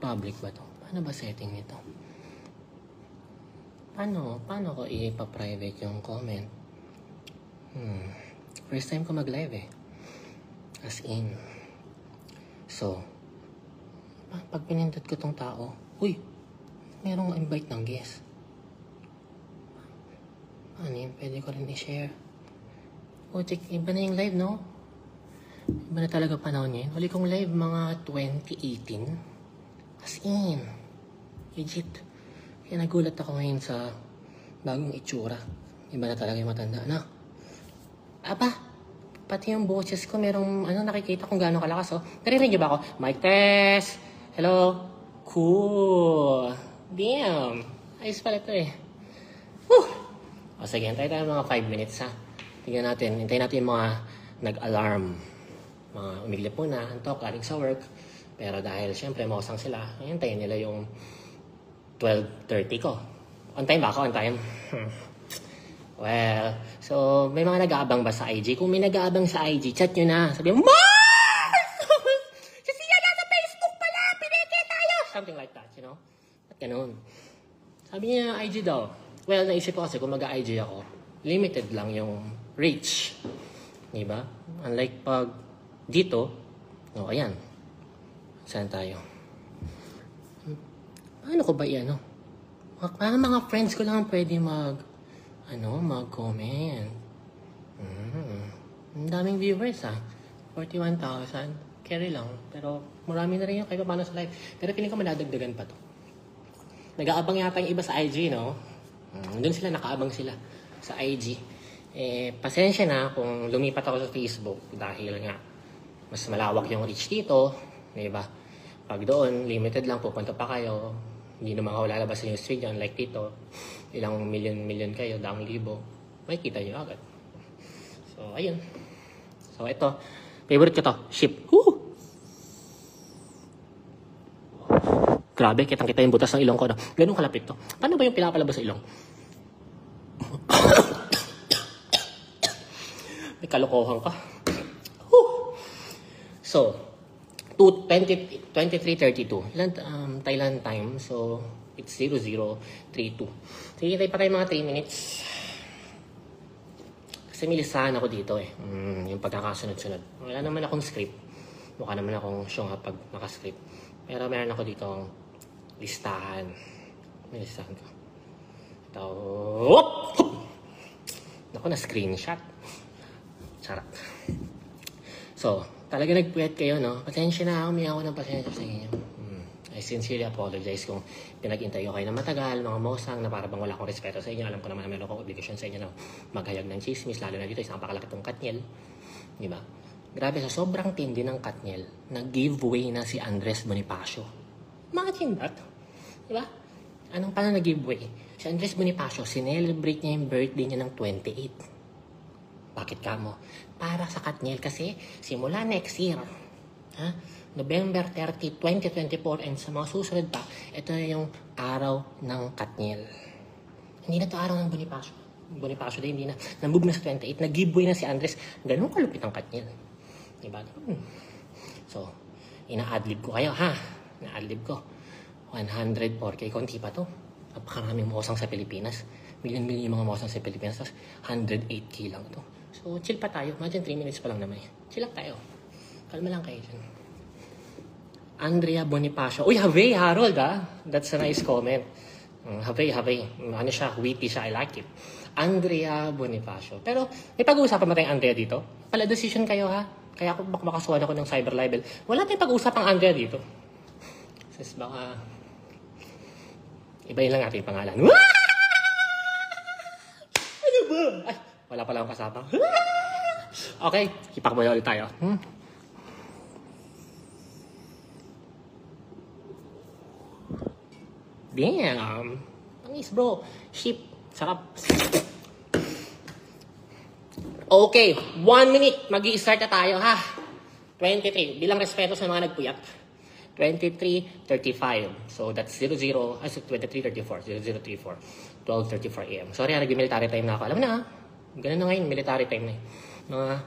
Public ba to? Paano ba setting nito? Paano ko ipa-private yung comment? First time ko mag-live eh. As in. So, pag pinindot ko tong tao, uy, merong invite ng guest. Ano yun? Pwede ko rin i-share. Oh, check, iba na yung live, no? Iba na talaga panahon ngayon. Huli kong live mga 2018. As in. Legit. Kaya nagulat ako ngayon sa bagong itsura. Iba na talaga yung matanda. Na? Aba, pati yung boses ko, merong nakikita kung gaano kalakas. Oh. Narinig niyo ba ako? Mic test! Hello? Cool! Damn! Ayos pala ito eh. Woo! O sige, hintay tayo mga 5 minutes ha. Tingnan natin, hintayin natin yung mga nag-alarm. Mga umiglip muna, antok, galing sa work. Pero dahil syempre mausang sila, hintayin nila yung 12:30 ko. On time ba ako? On time? Well, so may mga nag-aabang ba sa IG? Kung may nag-aabang sa IG, chat nyo na. Sabi mo, Mars! Si Sia nasa Facebook pala! Pineke tayo! Something like that, you know? At ganun. Sabi niya, IG daw. Well, naisip ko kasi kung mag-IG ako, limited lang yung reach. Diba? Unlike pag dito, ayan. Saan tayo? Paano ko ba i-ano? Mga friends ko lang pwede mag-comment. Ang daming viewers 41,000. Carry lang. Pero marami na rin yung kahit paano sa live. Pero feeling ko madadagdagan pa to. Nag-aabang yata yung iba sa IG, no? Doon sila, nakaabang sila sa IG. Pasensya na kung lumipat ako sa Facebook dahil nga mas malawak yung reach dito. Diba? Pag doon, limited lang, pupunta pa kayo. Hindi naman ako lalabas sa news feed yan. Like dito, ilang million kayo, daang libo. May kita nyo agad. So, ayun. So, ito. Favorite ko to. Ship. Woo! Grabe, kitang-kita yung butas ng ilong ko. No? Ganun kalapit to. Paano ba yung pinapalabas sa ilong? May kalokohan ka. Woo! So, 23:32. Thailand time. So, it's 00:32. Sige, tayo pa tayo mga 3 minutes. Kasi may listahan ako dito eh. Yung pagkakasunod-sunod. Wala naman akong script. Mukha naman akong siyong pag nakascript. Pero meron ako dito listahan. May listahan ko. Ito. Naku, na-screenshot. Charot. So, talaga nagpuyat kayo, no? Pasensya na ako, may ako ng pasensya sa inyo. I sincerely apologize kung pinag-intay ko kayo na matagal, mga mosang, na parang wala akong respeto sa inyo. Alam ko naman na meron akong obligasyon sa inyo na maghayag ng chismis, lalo na dito, isang napakalaki tong Katniel. Di ba? Grabe, sa sobrang tindi ng Katniel, nag-giveaway na si Andres Bonifacio. Imagine that. Di ba? Anong paano nag-giveaway? Si Andres Bonifacio, sinelebrate niya yung birthday niya ng 28. Bakit ka mo? Para sa Katniel kasi simula next year, November 30, 2024 and sa mga susunod pa, ito na yung araw ng Katniel. Hindi na to araw ng Bonifacio. Bonifacio din, hindi na. Nambug na sa 28, nag-giveaway na si Andres. Ganun kalupit ang Katniel. Diba? So, ina-adlib ko kayo, ha? Ina-adlib ko. 104K, konti pa to. Napakaraming mosang sa Pilipinas. Million yung mga mosang sa Pilipinas. Tapos 108K lang to. So, chill pa tayo. Imagine 3 minutes pa lang naman. Chill lang tayo. Kalma lang kayo dyan. Andrea Bonifacio. Uy, Havey, Harold, That's a nice comment. Havey. Ano siya? Witty siya. I like it. Andrea Bonifacio. Pero, may pag-uusapan ba tayong Andrea dito? Pala decision kayo, ha? Kaya ako makasuhan ako ng cyber libel. Wala tayong pag-uusapang Andrea dito. Sis, baka ibayin lang natin yung pangalan. Ano ba? Ay, wala pala akong kasama. Okay, ipakboy ulit tayo. Damn. Pangis, bro. Ship. Sarap. Okay, 1 minute. Mag-i-start na tayo, ha? 23. Bilang respeto sa mga nagpuyat. 23:35. So, that's 23:34. 00:34. 12:34 a.m. Sorry, nag-military time na ako. Alam na, ganun na ngayon, military time na eh. Mga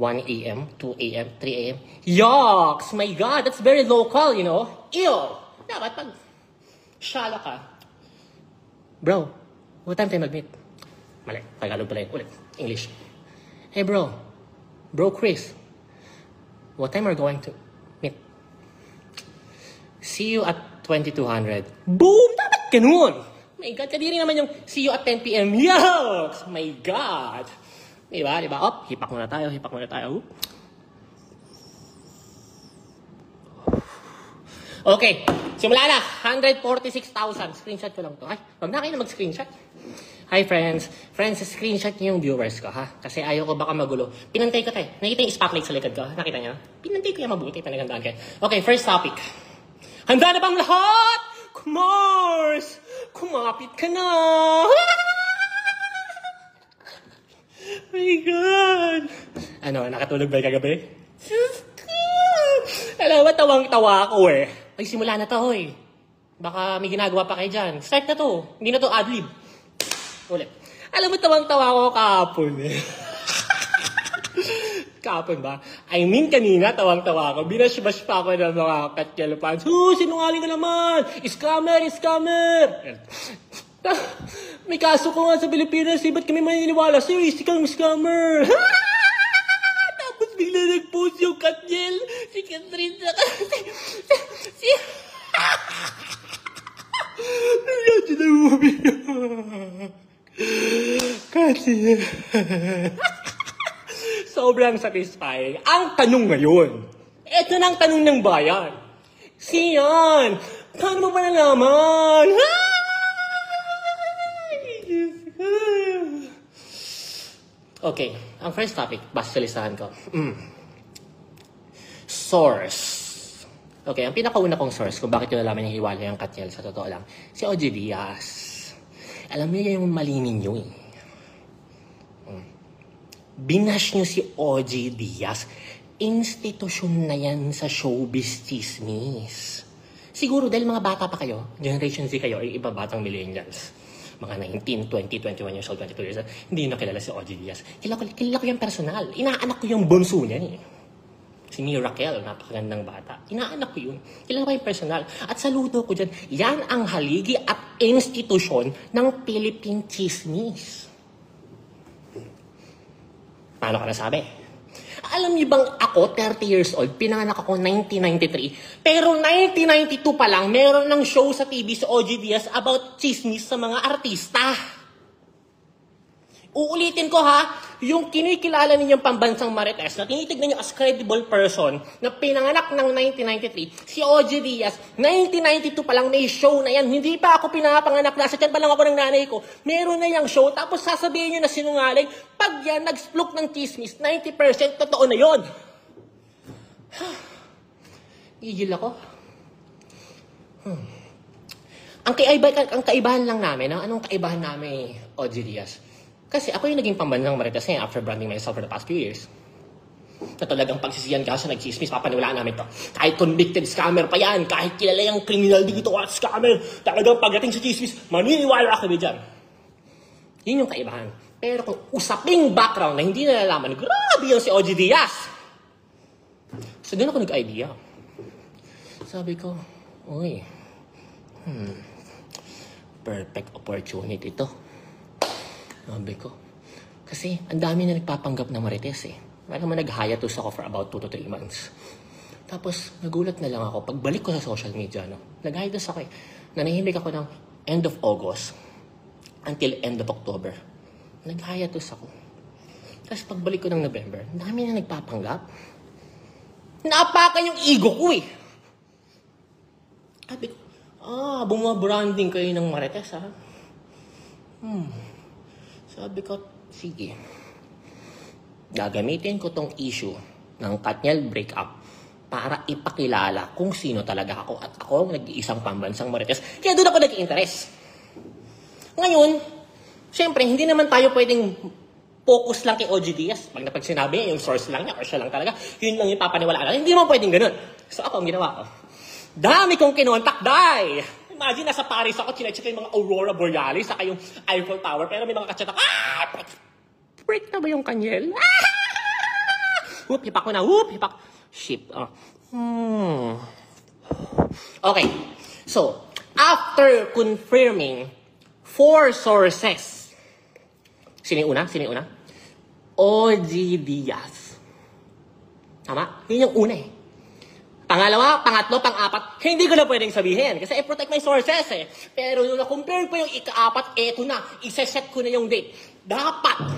1 a.m., 2 a.m., 3 a.m. Yucks! My God, that's very local, you know? Ew! Dapat pag shala ka, bro, what time tayo mag-meet? Mali, Tagalog pala yun. Ulit, English. Hey bro, Chris, what time are we going to meet? See you at 2200. Boom! Dapat ganun! My God, kadiri naman yung see you at 10 p.m. Yucks! My God! Diba? Op, hipak muna tayo. Okay, simula na. 146,000. Screenshot ko lang to. Ay, wag na kayo na mag-screenshot. Hi friends. Friends, screenshot niyo yung viewers ko, ha? Kasi ayaw ko baka magulo. Pinantay ko tayo. Nakita yung spotlight sa likod ko? Nakita niyo? Pinantay ko yung mabuti. Pinagandaan kayo. Okay, first topic. Handa na bang lahat? Kumars! Kumapit ka na! My God! Ano, nakatulog ba kagabi? Alam mo, tawang-tawa ako eh. Ay, simula na to, hoy. Baka may ginagawa pa kayo dyan. Start na to. Hindi na to ad-lib. Ulit. Alam mo, tawang-tawa ako kahapon eh. Kahapon ba? I mean, kanina, tawang-tawa ako. Binash-bash pa ako ng mga Katniel fans. Sinungaling ka naman! Scammer! May kaso ko nga sa Pilipinas, ba't kami maniniwala sa'yo? Kang scammer! Tapos bigla nag-post yung Katniel. Si Catherine na si... Nandiyan na umiyak. Katniel. Sobrang satisfying. Ang tanong ngayon, ito na ang tanong ng bayan. Siyan, paano mo ba nalaman? Okay, ang first topic, basta sa listahan ko. Source. Okay, ang pinakauna kong source kung bakit ko nalaman yung hiwalay ang Katniel sa totoo lang, si OG Diaz. Alam niyo yung mali ninyo eh. Binash niyo si OG Diaz. Institusyon na yan sa showbiz chismis. Siguro dahil mga bata pa kayo, Generation Z kayo, ay iba batang millennials. Mga 19, 20, 21 years old, 22 years old, hindi na kilala si OG Diaz. Kilala ko yung personal. Inaanak ko yung bunso niya eh. Si Miracle, napakagandang bata. Inaanak ko yun. Kilala ko yung personal. At saludo ko dyan, yan ang haligi at institusyon ng Philippine Chismis. Paano ka nasabi? Alam niyo bang ako, 30 years old, pinanganak ako 1993, pero 1992 pa lang, meron ng show sa TV sa OG Diaz about chismis sa mga artista. Uulitin ko ha, yung kinikilala ninyong pambansang Marites na tinitignan niyo as credible person na pinanganak ng 1993, si OG Diaz, 1992 pa lang may show na yan. Hindi pa ako pinapanganak, nasa tiyan pa lang ako ng nanay ko. Meron na yung show, tapos sasabihin niyo na sinungaling, pag yan nag-splok ng chismis, 90% totoo na yon. Gigil ako. Ang kaibahan lang namin, anong kaibahan namin, OG Diaz? Kasi ako yung naging pambansang Marites ngayon after branding myself for the past few years. Na talagang pagsisiyan ka sa nag-chismis, papaniwalaan namin to. Kahit convicted scammer pa yan, kahit kilala yung criminal dito at scammer, talagang pagdating sa chismis, maniniwala kami dyan. Yun yung kaibahan. Pero kung usaping background na hindi nalalaman, grabe yung si OG Diaz. So doon ako nag-idea. Sabi ko, uy, perfect opportunity to. Sabi ko. Kasi ang dami na nagpapanggap na Marites eh. Parang nag-hiatus ako for about 2 to 3 months. Tapos nagulat na lang ako. Pagbalik ko sa social media, nag-hiatus ako eh. Nanahimik ako ng end of August until end of October. Nag-hiatus ako. Tapos pagbalik ko ng November, dami na nagpapanggap. Naapakan yung ego ko eh. Sabi ko, bumabranding kayo ng Marites ha. Sabi ko, sige. Gagamitin ko tong issue ng Katniel breakup para ipakilala kung sino talaga ako at ako ang nag-iisang pambansang Marites. Kaya doon ako nag-interest. Ngayon, siyempre, hindi naman tayo pwedeng focus lang kay OG Diaz. Pag napagsinabi niya, yung source lang niya or siya lang talaga, yun lang yung papaniwalaan. Hindi naman pwedeng ganun. So ako, ang ginawa ko, dami kong kinontak, die! Imagine, nasa Paris ako, chinecheck yung mga Aurora Borealis, saka yung Eiffel Tower, pero may mga kachat ako, break na ba yung Katniel? Whoop, hipak ko na, hipak. Ship. Okay. So, after confirming 4 sources, sino yung una? OG Diaz. Tama? Yun yung una eh. Pangalawa, pangatlo, pang-apat, hindi ko na pwedeng sabihin kasi I-protect my sources eh. Pero nung na-compare ko yung ika-apat, eto na, isa-set ko na yung date. Dapat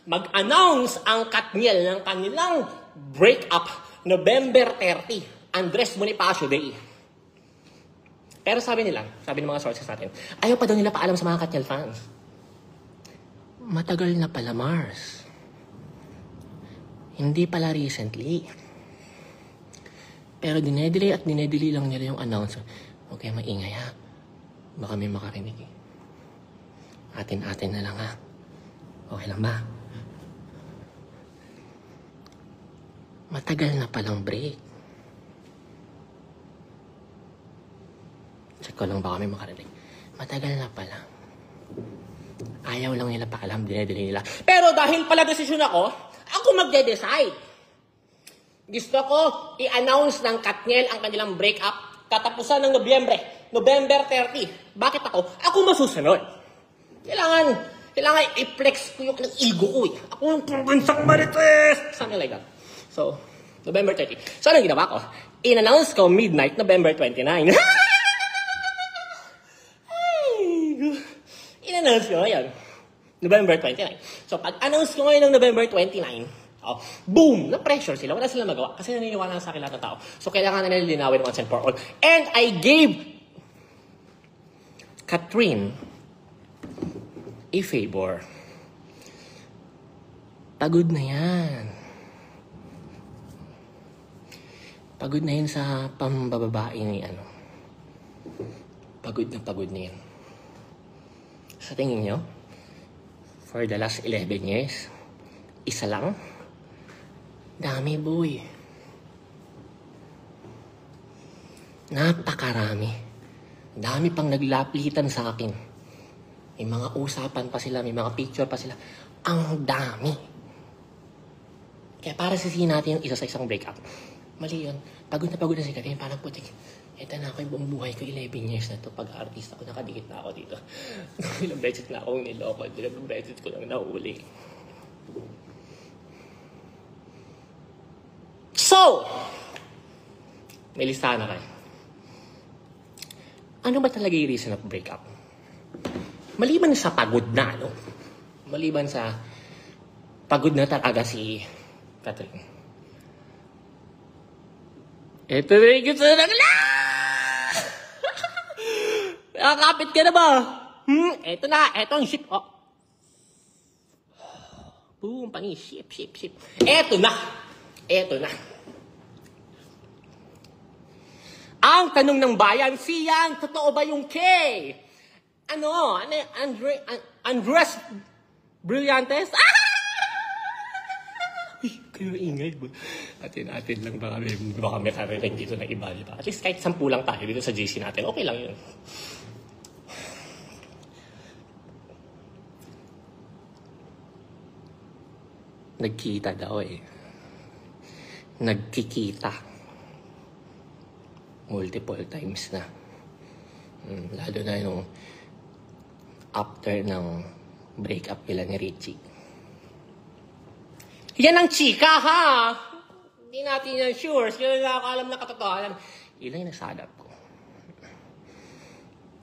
mag-announce ang Katniel ng kanilang breakup November 30, Andres Bonifacio Day. Pero sabi ng mga sources natin, ayaw pa daw nila paalam sa mga Katniel fans. Matagal na pala, Mars. Hindi pala recently. Pero dinedelay lang nila yung announcement. Huwag kayo maingay ha. Baka may makarinig eh. Atin-atin na lang ha. Okay lang ba? Matagal na palang break. Check ko lang baka may makarinig. Matagal na pala. Ayaw lang nila paalam, dinedelay nila. Pero dahil pala desisyon ako magde-decide. Gusto ko i-announce ng Katniel ang kanilang breakup katapusan ng November 30. Bakit ako? Ako masusunod. Kailangan i-flex ko yung ego ko eh. Ako yung probinsang marites! Something like that. So, November 30. So, anong ginawa ko? In-announce ko midnight, November 29. In-announce ko ngayon, November 29. So, pag-announce ko ngayon ng November 29, boom! Na-pressure sila. Wala sila magawa. Kasi naniniwala sa akin lahat ng tao. So, kailangan na nila linawin once and for all. And I gave Catherine a favor. Pagod na yan. Pagod na yan sa pambababae ni ano. Pagod na yan. Sa tingin nyo, for the last 11 years, isa lang? Dami, boy. Napakarami. Dami pang naglapitan sa akin. May mga usapan pa sila, may mga picture pa sila. Ang dami. Kaya para sisihin natin yung isa sa isang breakup. Mali yun. Pagod na si Katniel. Parang putik. Ito na ako yung buong buhay ko. 11 years na to. Pag-artist ako, nakadikit na ako dito. Ilang beses na akong niloko. Ilang beses ko lang nahuli. So, may listahan na kayo. Ano ba talaga yung reason of breakup? Maliban sa pagod na, no? Maliban sa pagod na talaga si Catherine. Ito na yung gusto na nakakapit ka na ba? Ito ang ship. Oh. Boom, ship. Ito na. Ang tanong ng bayan, Sian, totoo ba yung K? Andres Brillantes? Kayo ingay ba? Atin lang baka may karinig dito na iba, di ba? At least kahit 10 lang tayo dito sa GC natin, okay lang yun. Nagkita daw eh. Nagkikita. Multiple times na. Lalo na yung after ng breakup nila ni Richie. Yan ang chika, ha? Hindi natin yan sure. Sila nakakalam na katotohanan. Ilan yung nasadap ko.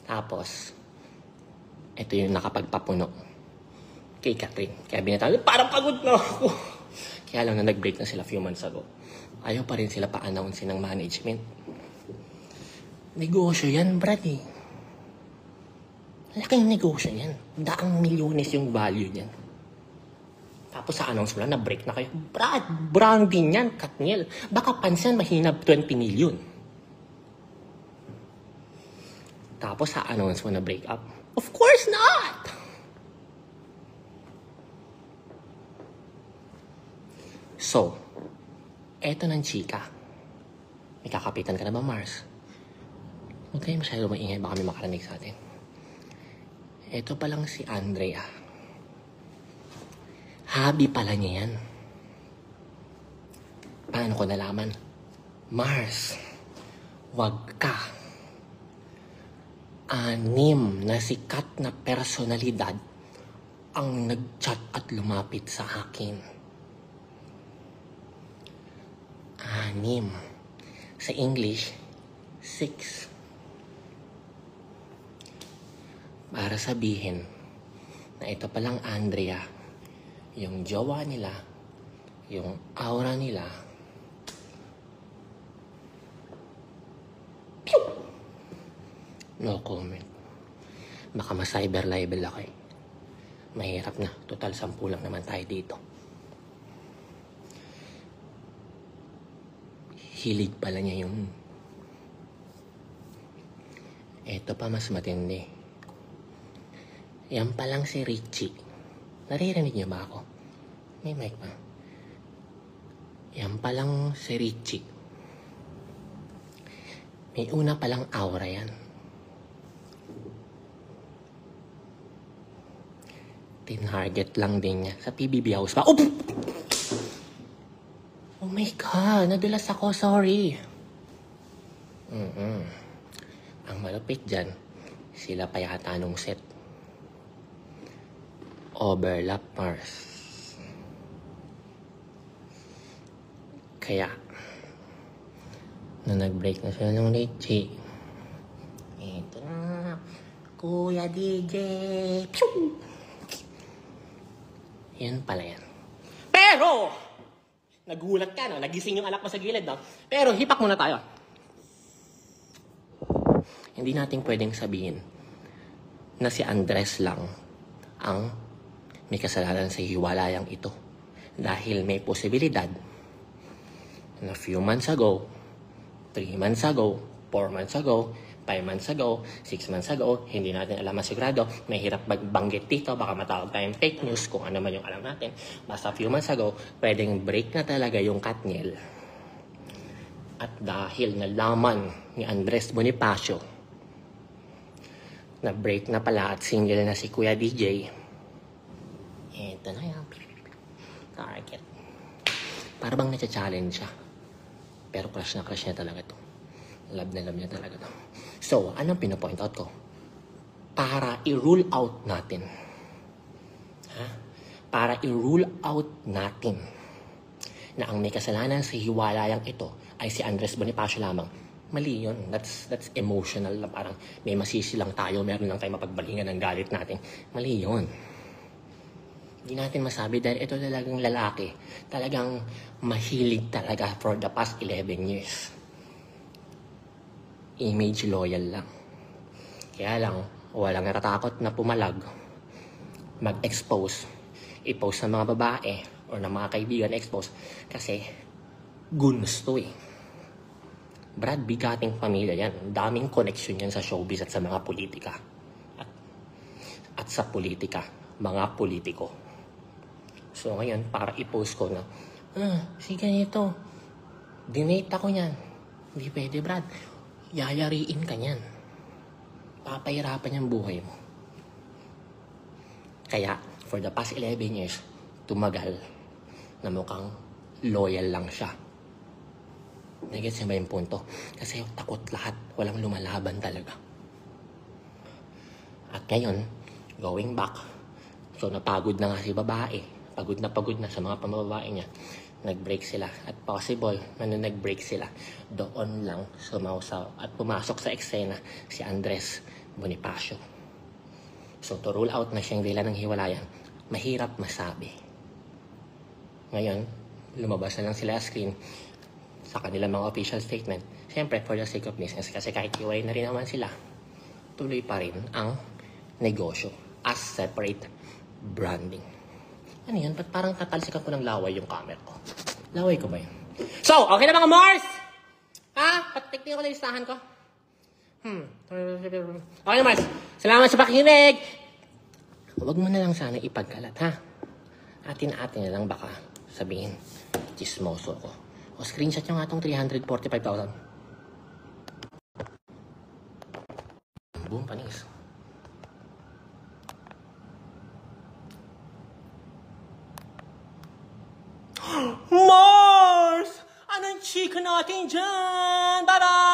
Tapos, ito yung nakapagpapuno kay Catherine. Kaya binatawag, parang pagod na ako. Kaya lang na nag-break na sila few months ago. Ayaw pa rin sila pa-announce ng management. Negosyo yan, Brad eh. Laking negosyo yan. Daang milyones yung value niyan. Tapos sa announce mo lang, na-break na kayo. Brad, branding yan, Katniel. Baka pansin, mahina 20 million. Tapos sa announce mo na break up. Of course not! So, eto ng chika. May kakapitan ka na ba, Mars? Huwag kayo masyado maingay, baka may makarinig sa atin. Eto pa lang si Andrea. Hobby pala niya yan. Paano ko nalaman? Mars, wag ka 6 na sikat na personalidad ang nag-chat at lumapit sa akin. 6. Sa English, 6. Para sabihin na ito palang Andrea, yung jowa nila, yung aura nila, no comment. Baka ma-cyber libel ako eh. Mahirap na. Total 10 lang naman tayo dito. Hilig pala niya yun. Eto pa mas matindi. Yan palang si Richie. Naririnig niyo ba ako? May mic pa. Yan palang si Richie. May una palang aura yan. Tinarget lang din niya sa PBB House pa. Oh! Oh my God! Nadulas ako. Sorry. Ang malupit dyan, sila pa yata nung set. Overlap Mars. Kaya, na nag-break na sila ng Richie. Ito na. Kuya DJ. Pew! Yan pala yan. Pero, nagulat ka, no? Nagising yung anak mo sa gilid, no? Pero, hipak muna tayo. Hindi natin pwedeng sabihin na si Andres lang ang may kasalanan sa hiwalayang ito. Dahil may posibilidad na few months ago, 3 months ago, 4 months ago, 5 months ago, 6 months ago, hindi natin alam masigurado, may hirap magbanggit dito, baka matawag tayong fake news, kung ano man yung alam natin. Basta few months ago, pwedeng break na talaga yung Katniel. At dahil nalaman ni Andres Bonifacio na break na pala at single na si Kuya DJ, eto na yan. Target. Para bang na-challenge siya. Pero crush na crush niya talaga to. Love na love niya talaga to. So, anong pinapoint out ko? Para i-rule out natin. Para i-rule out natin na ang may kasalanan sa hiwalayang ito ay si Andres Bonifacio lamang. Mali yun. That's emotional. Parang may masisi lang tayo, meron lang tayo mapagbalingan ng galit natin. Mali yun. Hindi natin masabi dahil ito talagang lalaki. Talagang mahilig talaga for the past 11 years. Image loyal lang. Kaya lang, walang natatakot na pumalag, mag-expose, i-post ng mga babae or ng mga kaibigan expose kasi gusto eh. Brad, bigating pamilya yan. Daming connection yan sa showbiz at sa mga politika. At sa politika, mga politiko. So ngayon, para i-post ko na, si ganito, dinate ako niyan. Hindi pwede, Brad. Yayariin ka niyan. Papahirapan yung buhay mo. Kaya, for the past 11 years, tumagal na mukhang loyal lang siya. Nagets niya ba yung punto? Kasi takot lahat. Walang lumalaban talaga. At ngayon, going back, so napagod na nga si babae. Pagod na sa mga pamababae niya. Nag-break sila. At possible na nag-break sila, doon lang sumausaw at pumasok sa eksena si Andres Bonifacio. So to rule out na siyang dila ng hiwalayan, mahirap masabi. Ngayon, lumabas na lang sila screen sa kanilang mga official statement. Siyempre, for the sake of business, kasi kahit hiwalay na rin naman sila, tuloy pa rin ang negosyo as separate branding. Ano yun? Ba't parang tatalsikan ko ng laway yung camera ko? Laway ko ba yun? So, okay na mga Mars? Patiktingin ko na listahan ko. Okay na Mars. Salamat sa pakikinig. Huwag mo na lang sana ipagkalat, ha? Atin-atin na lang baka sabihin, chismoso ko. O screenshot nyo nga itong 345,000. Boom, panis. Mars! Anong chika natin dyan? Bye-bye!